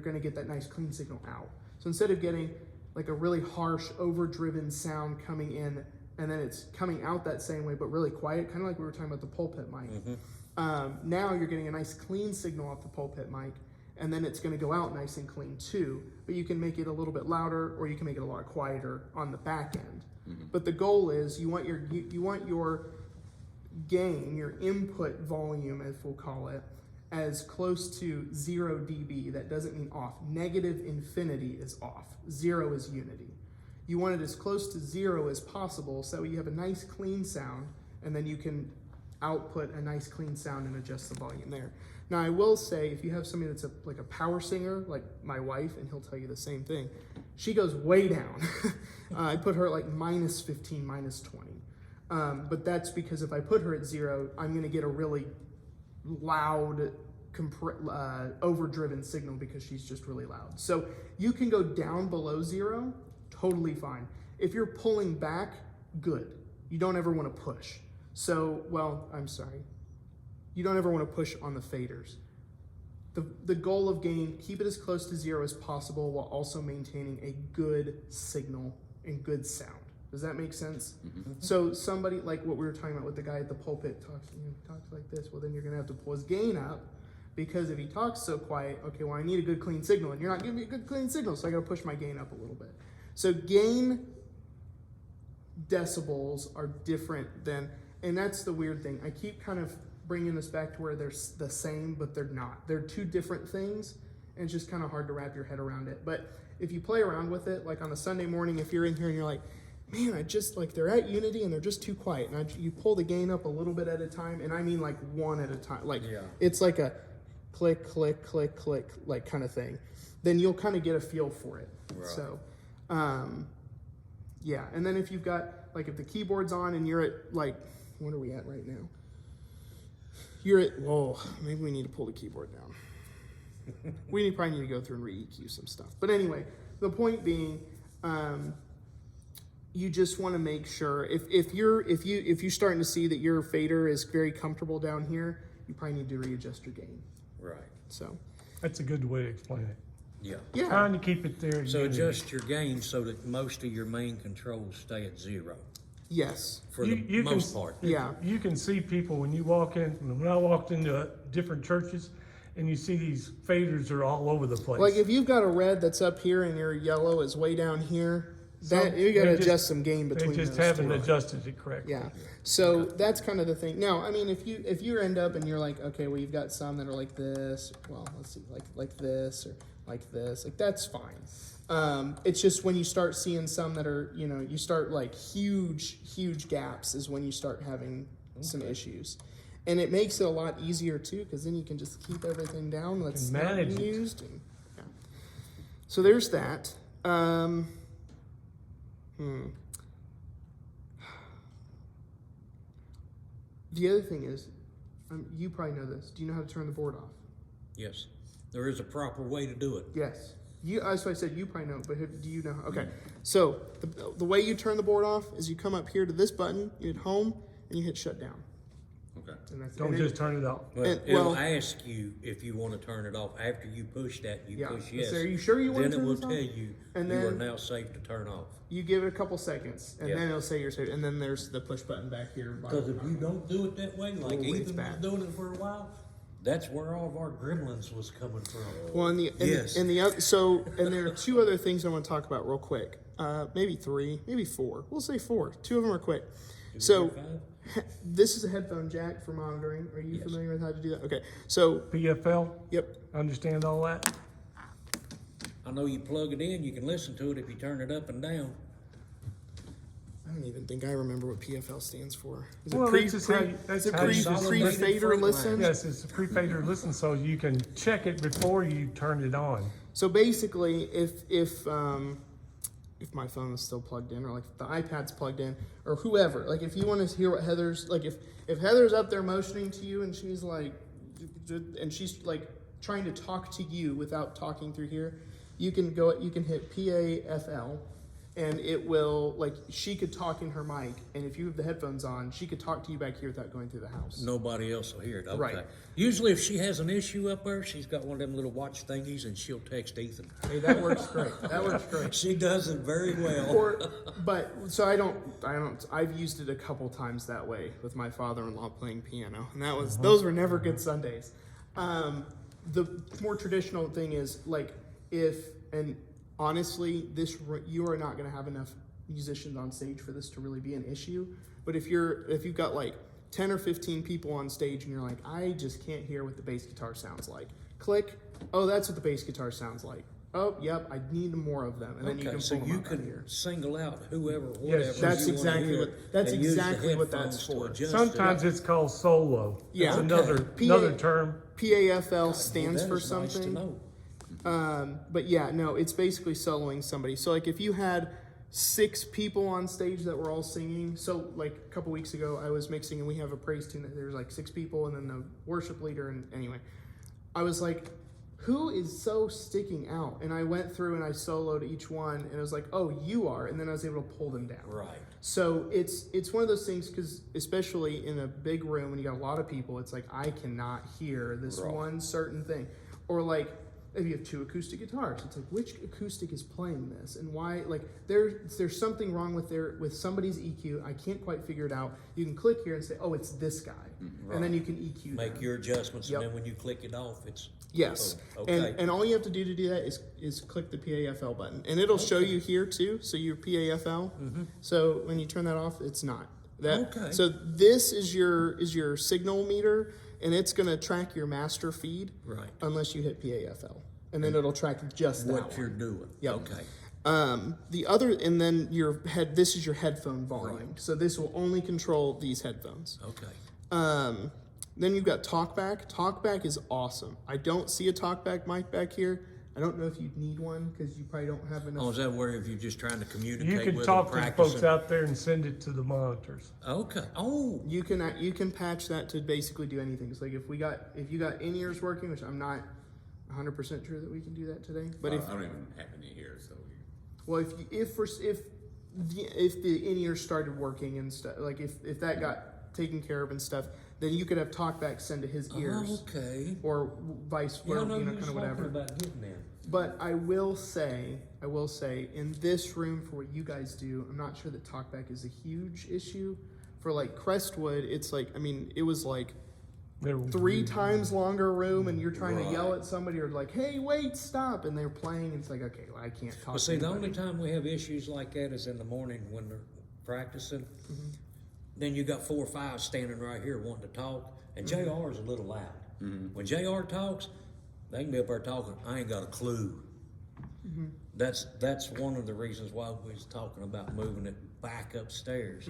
going to get that nice clean signal out. So instead of getting like a really harsh, overdriven sound coming in, and then it's coming out that same way, but really quiet, kind of like we were talking about the pulpit mic. Now you're getting a nice clean signal off the pulpit mic, and then it's going to go out nice and clean too. But you can make it a little bit louder, or you can make it a lot quieter on the back end. But the goal is you want your gain, your input volume, as we'll call it, as close to 0 dB. That doesn't mean off. Negative infinity is off. 0 is unity. You want it as close to 0 as possible, so you have a nice clean sound, and then you can output a nice clean sound and adjust the volume there. Now I will say, if you have somebody that's like a power singer, like my wife, and he'll tell you the same thing, she goes way down. I put her at like -15, -20. But that's because if I put her at 0, I'm gonna get a really loud, overdriven signal because she's just really loud. So you can go down below 0, totally fine. If you're pulling back, good. You don't ever want to push. So, well, I'm sorry. You don't ever want to push on the faders. The goal of gain, keep it as close to 0 as possible while also maintaining a good signal and good sound. Does that make sense? So somebody, like what we were talking about with the guy at the pulpit talks like this, well then you're gonna have to pull his gain up, because if he talks so quiet, okay, well I need a good clean signal, and you're not giving me a good clean signal, so I gotta push my gain up a little bit. So gain decibels are different than, and that's the weird thing. I keep kind of bringing this back to where they're the same, but they're not. They're two different things, and it's just kind of hard to wrap your head around it. But if you play around with it, like on a Sunday morning, if you're in here and you're like, man, I just, like, they're at unity and they're just too quiet, and you pull the gain up a little bit at a time, and I mean like one at a time. Like, it's like a click, click, click, click, like kind of thing. Then you'll kind of get a feel for it. Right. So, yeah. And then if you've got, like, if the keyboard's on and you're at, like, what are we at right now? You're at, whoa, maybe we need to pull the keyboard down. We probably need to go through and re-EQ some stuff. But anyway, the point being, you just want to make sure, if you're starting to see that your fader is very comfortable down here, you probably need to readjust your gain. Right. So that's a good way to explain it. Yeah. Trying to keep it there. So adjust your gain so that most of your main controls stay at 0. Yes. For the most part. Yeah. You can see people when you walk in. When I walked into different churches, and you see these faders are all over the place. Like if you've got a red that's up here and your yellow is way down here, that you got to adjust some gain between those. They just haven't adjusted it correctly. Yeah. So that's kind of the thing. Now, I mean, if you end up and you're like, okay, well, you've got some that are like this. Well, let's see, like this or like this. Like that's fine. It's just when you start seeing some that are, you start like huge gaps is when you start having some issues. And it makes it a lot easier too, because then you can just keep everything down that's not being used. And, yeah. So there's that. The other thing is, you probably know this. Do you know how to turn the board off? Yes. There is a proper way to do it. Yes. So I said you probably know, but do you know? Okay. So the way you turn the board off is you come up here to this button, you hit home, and you hit shut down. Okay. Don't just turn it off. Well, it'll ask you if you want to turn it off. After you push that, you push yes. So are you sure you want to turn it off? Then it will tell you and you are now safe to turn off. You give it a couple seconds, and then it'll say you're safe. And then there's the push button back here. Because if you don't do it that way, like Ethan was doing it for a while, that's where all of our gremlins was coming from. Well, and there are two other things I want to talk about real quick. Maybe 3, maybe 4. We'll say 4. 2 of them are quick. So this is a headphone jack for monitoring. Are you familiar with how to do that? Okay. So PFL? Yep. Understand all that? I know you plug it in, you can listen to it if you turn it up and down. I don't even think I remember what PFL stands for. Is well, it pre-fader listen? Yes, it's a pre-fader listen, so you can check it before you turn it on. So basically, if my phone is still plugged in, or like if the iPad's plugged in, or whoever, like if you want to hear what Heather's, like if Heather's up there motioning to you and she's like trying to talk to you without talking through here, you can hit PAFL, and it will, like, she could talk in her mic, and if you have the headphones on, she could talk to you back here without going through the house. Nobody else will hear it. Okay. Right. Usually, if she has an issue up there, she's got one of them little watch thingies, and she'll text Ethan. Hey, that works great. That works great. She does it very well. So I've used it a couple times that way with my father-in-law playing piano, and those were never good Sundays. The more traditional thing is, like, honestly, you are not going to have enough musicians on stage for this to really be an issue. But if you've got like 10 or 15 people on stage and you're like, I just can't hear what the bass guitar sounds like. Click. Oh, that's what the bass guitar sounds like. Oh, yep. I need more of them, and then you can pull them out here. Single out whoever, whatever. Yes, that's exactly what that's for. Sometimes it's called solo. Yeah, it's another term. PAFL stands for Nice to something. know. But yeah, no, it's basically soloing somebody. So like if you had 6 people on stage that were all singing, so like a couple weeks ago I was mixing and we have a praise team that there's like 6 people and then the worship leader, and anyway, I was like, who is so sticking out? And I went through and I soloed each one, and it was like, oh, you are, and then I was able to pull them down. Right. So it's one of those things, because especially in a big room when you got a lot of people, it's like I cannot hear this one certain thing. Or like if you have 2 acoustic guitars, it's like, which acoustic is playing this and why? Like there's something wrong with somebody's EQ. I can't quite figure it out. You can click here and say, oh, it's this guy, and then you can EQ. Make your adjustments, and then when you click it off, it's yes. Okay. And all you have to do that is click the PAFL button, and it'll show you here too. So your PAFL. So when you turn that off, it's not that. Okay. So this is your signal meter, and it's going to track your master feed. Right. Unless you hit PAFL, and then it'll track just what that you're one. doing. Yep. Okay. The other, and then this is your headphone volume. Right. So this will only control these headphones. Okay. Then you've got talkback. Talkback is awesome. I don't see a talkback mic back here. I don't know if you'd need one because you probably don't have enough. Oh, is that where if you're just trying to communicate You can with talk them, to the folks out there and send it to the monitors. Okay. Oh. You can patch that to basically do anything. It's like if you got in-ears working, which I'm not 100% sure that we can do that today. But I don't even have any here, so. Well, if the in-ears started working and stuff, like if that got taken care of and stuff, then you could have talkback send to his ears. Okay. Or vice versa, kind of whatever. About getting there. But I will say, in this room for what you guys do, I'm not sure that talkback is a huge issue. For like Crestwood, it's like, I mean, it was like 3 times longer room, and you're trying to yell at somebody or like, hey, wait, stop, and they're playing. And it's like, okay, well, I can't talk. Well, see, the only time we have issues like that is in the morning when they're practicing. Then you got 4 or 5 standing right here wanting to talk, and JR is a little loud. When JR talks, they can be up there talking. I ain't got a clue. That's one of the reasons why we was talking about moving it back upstairs.